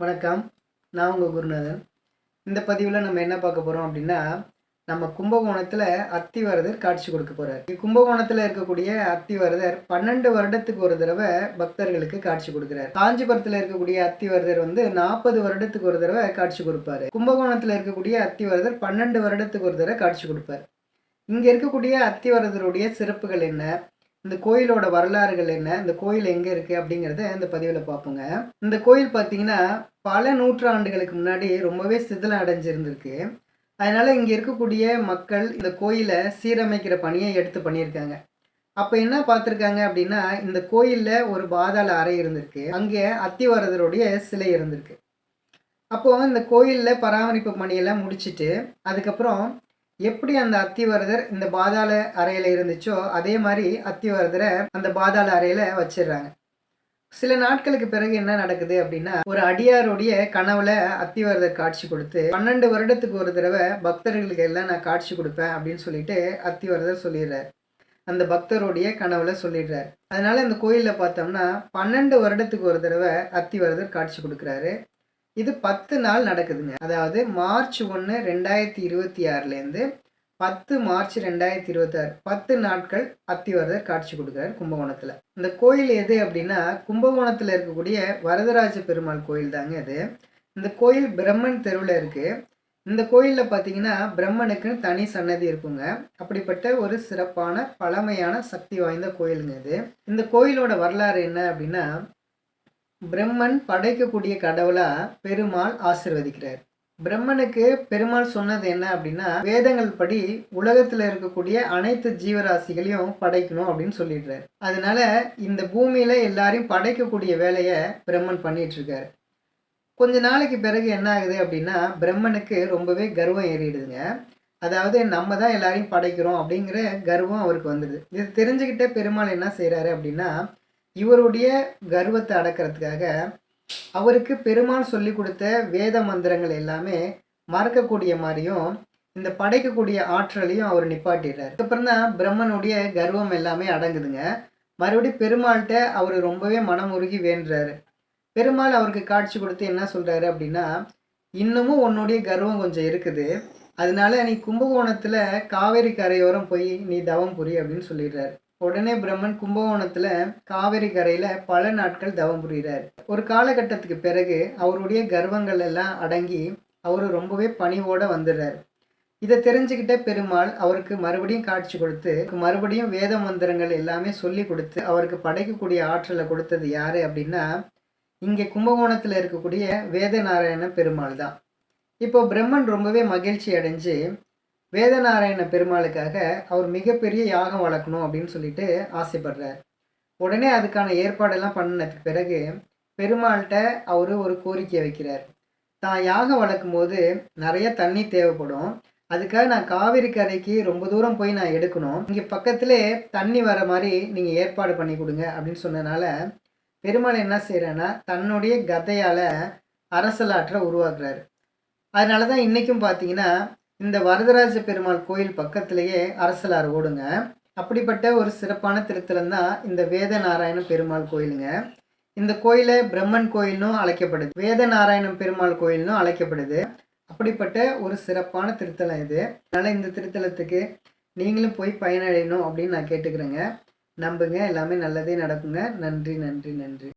வணக்கம். நான் உங்கள் குருநாதன். இந்த பதிவில் நம்ம என்ன பார்க்க போகிறோம் அப்படின்னா, நம்ம கும்பகோணத்தில் அத்திவரதர் காட்சி கொடுக்க போகிறார். கும்பகோணத்தில் இருக்கக்கூடிய அத்திவரதர் 12 வருடத்துக்கு ஒரு தடவை பக்தர்களுக்கு காட்சி கொடுக்குறார். காஞ்சிபுரத்தில் இருக்கக்கூடிய அத்திவரதர் 40 வருடத்துக்கு ஒரு தடவை காட்சி கொடுப்பாரு. கும்பகோணத்தில் இருக்கக்கூடிய அத்திவரதர் 12 வருடத்துக்கு ஒரு தடவை காட்சி கொடுப்பார். இங்கே இருக்கக்கூடிய அத்திவரதருடைய சிறப்புகள் என்ன, இந்த கோயிலோட வரலாறுகள் என்ன, இந்த கோயில் எங்கே இருக்குது அப்படிங்கிறத இந்த பதிவில் பார்ப்போங்க. இந்த கோயில் பார்த்தீங்கன்னா பல நூற்றாண்டுகளுக்கு முன்னாடி ரொம்பவே சிதிலம் அடைஞ்சிருந்திருக்கு. அதனால் இங்கே இருக்கக்கூடிய மக்கள் இந்த கோயிலை சீரமைக்கிற பணியை எடுத்து பண்ணியிருக்காங்க. அப்போ என்ன பார்த்துருக்காங்க அப்படின்னா, இந்த கோயிலில் ஒரு பாதாள அறை இருந்திருக்கு. அங்கே அத்திவரதருடைய சிலை இருந்திருக்கு. அப்போது இந்த கோயிலில் பராமரிப்பு பணியெல்லாம் முடிச்சுட்டு அதுக்கப்புறம் எப்படி அந்த அத்திவரதர் இந்த பாதாள அறையில் இருந்துச்சோ அதே மாதிரி அத்திவரதரை அந்த பாதாள அறையில் வச்சிடுறாங்க. சில நாட்களுக்கு பிறகு என்ன நடக்குது அப்படின்னா, ஒரு அடியாருடைய கனவுல அத்திவரதர் காட்சி கொடுத்து 12 வருடத்துக்கு ஒரு தடவை பக்தர்களுக்கு எல்லாம் நான் காட்சி கொடுப்பேன் அப்படின்னு சொல்லிட்டு அத்திவரதர் சொல்லிடுறார். அந்த பக்தருடைய கனவுல சொல்லிடுறாரு. அதனால இந்த கோயிலில் பார்த்தோம்னா 12 வருடத்துக்கு ஒரு தடவை அத்திவரதர் காட்சி கொடுக்குறாரு. இது 10 நாள் நடக்குதுங்க. அதாவது மார்ச் 1, 2026 10 மார்ச் 2026 10 நாட்கள் அத்திவரதர் காட்சி கொடுக்குறாரு கும்பகோணத்தில். இந்த கோயில் எது அப்படின்னா, கும்பகோணத்தில் இருக்கக்கூடிய வரதராஜ பெருமாள் கோயில் தாங்க இது. இந்த கோயில் பிரம்மன் தெருவில் இருக்குது. இந்த கோயிலில் பார்த்தீங்கன்னா பிரம்மனுக்குன்னு தனி சன்னதி இருக்குங்க. அப்படிப்பட்ட ஒரு சிறப்பான பழமையான சக்தி வாய்ந்த கோயிலுங்க இது. இந்த கோயிலோட வரலாறு என்ன அப்படின்னா, பிரம்மன் படைக்கக்கூடிய கடவுளா பெருமாள் ஆசிர்வதிக்கிறார். பிரம்மனுக்கு பெருமாள் சொன்னது என்ன அப்படின்னா, வேதங்கள் படி உலகத்தில் இருக்கக்கூடிய அனைத்து ஜீவராசிகளையும் படைக்கணும் அப்படின்னு சொல்லிடுறாரு. அதனால இந்த பூமியில எல்லாரையும் படைக்கக்கூடிய வேலையை பிரம்மன் பண்ணிட்டு இருக்காரு. கொஞ்ச நாளைக்கு பிறகு என்ன ஆகுது அப்படின்னா, பிரம்மனுக்கு ரொம்பவே கர்வம் ஏறிடுதுங்க. அதாவது நம்ம தான் எல்லாரையும் படைக்கிறோம் அப்படிங்கிற கர்வம் அவருக்கு வந்துடுது. இது தெரிஞ்சுக்கிட்ட பெருமாள் என்ன செய்கிறாரு அப்படின்னா, இவருடைய கர்வத்தை அடக்கிறதுக்காக அவருக்கு பெருமாள் சொல்லி கொடுத்த வேத மந்திரங்கள் எல்லாமே மறக்கக்கூடிய மாதிரியும் இந்த படைக்கக்கூடிய ஆற்றலையும் அவர் நிப்பாட்டிடுறாரு. அதுக்கப்புறம் தான் பிரம்மனுடைய கர்வம் எல்லாமே அடங்குதுங்க. மறுபடியும் பெருமாள்கிட்ட அவர் ரொம்பவே மனமுருகி வேண்டுறாரு. பெருமாள் அவருக்கு காட்சி கொடுத்து என்ன சொல்கிறாரு அப்படின்னா, இன்னமும் உன்னுடைய கர்வம் கொஞ்சம் இருக்குது, அதனால நீ கும்பகோணத்தில் காவேரி கரையோரம் போய் நீ தவம் புரி அப்படின்னு சொல்லிடுறாரு. உடனே பிரம்மன் கும்பகோணத்தில் காவேரி கரையில் பல நாட்கள் தவம் புரிகிறார். ஒரு காலகட்டத்துக்கு பிறகு அவருடைய கர்வங்கள் எல்லாம் அடங்கி அவர் ரொம்பவே பணிவோடு வந்துடுறார். இதை தெரிஞ்சுக்கிட்ட பெருமாள் அவருக்கு மறுபடியும் காட்சி கொடுத்து மறுபடியும் வேத மந்திரங்கள் எல்லாமே சொல்லி கொடுத்து அவருக்கு படைக்கக்கூடிய ஆற்றலை கொடுத்தது யார் அப்படின்னா, இங்கே கும்பகோணத்தில் இருக்கக்கூடிய வேதநாராயண பெருமாள் தான். இப்போ பிரம்மன் ரொம்பவே மகிழ்ச்சி அடைஞ்சு வேதநாராயண பெருமாளுக்காக அவர் மிகப்பெரிய யாகம் வளர்க்கணும் அப்படின்னு சொல்லிட்டு ஆசைப்படுறார். உடனே அதுக்கான ஏற்பாடெல்லாம் பண்ணினதுக்கு பிறகு பெருமாள்கிட்ட அவர் ஒரு கோரிக்கை வைக்கிறார். தான் யாகம் வளர்க்கும் போது நிறைய தண்ணி தேவைப்படும், அதுக்காக நான் காவிரி கரைக்கு ரொம்ப தூரம் போய் நான் எடுக்கணும், இங்கே பக்கத்திலே தண்ணி வர மாதிரி நீங்கள் ஏற்பாடு பண்ணி கொடுங்க அப்படின்னு சொன்னதுனால பெருமாள் என்ன செய்கிறான்னா தன்னுடைய கதையால் அரசலாற்றை உருவாக்குறாரு. அதனால தான் இன்றைக்கும் பார்த்தீங்கன்னா இந்த வரதராஜ பெருமாள் கோயில் பக்கத்திலேயே அரசலார் ஓடுங்க. அப்படிப்பட்ட ஒரு சிறப்பான திருத்தலம் தான் இந்த வேதநாராயண பெருமாள் கோயிலுங்க. இந்த கோயிலை பிரம்மன் கோயில்னும் அழைக்கப்படுது, வேதநாராயண பெருமாள் கோயில்னும் அழைக்கப்படுது. அப்படிப்பட்ட ஒரு சிறப்பான திருத்தலம் இது. அதனால் இந்த திருத்தலத்துக்கு நீங்களும் போய் பயனடையணும் அப்படின்னு நான் கேட்டுக்கிறேங்க. நம்புங்க, எல்லாமே நல்லதே நடக்குங்க. நன்றி நன்றி நன்றி.